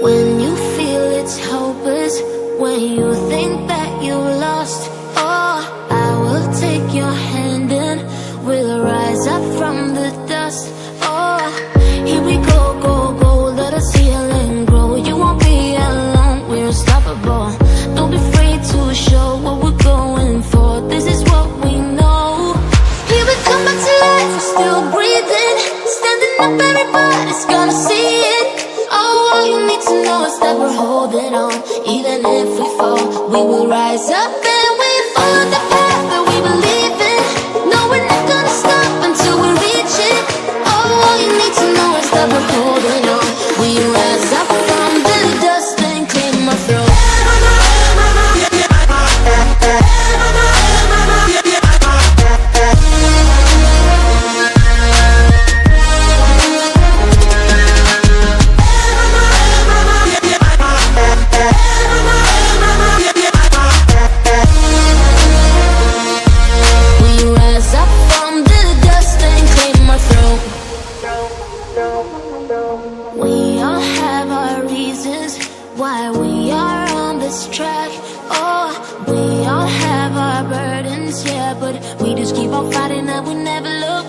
When you feel it's hopeless, when you think that you lost, oh, I will take your hand and we'll rise up from the dust. Oh, here we go, go, go, let us heal and grow. You won't be alone, we're unstoppable. Don't be afraid to show what we're going for. This is what we know. Here we come back to life, we're still breathing. Standing up, everybody's gonna see it. Oh, all you need to know is that we're holding on. Even if we fall, we will rise up and we follow the path that we believe in. No, we're not gonna stop until we reach it. Oh, all you need to know is that we're holding on. We rise up from the dust and clear my throat. We all have our reasons why we are on this track. Oh, we all have our burdens, yeah, but we just keep on fighting and we never look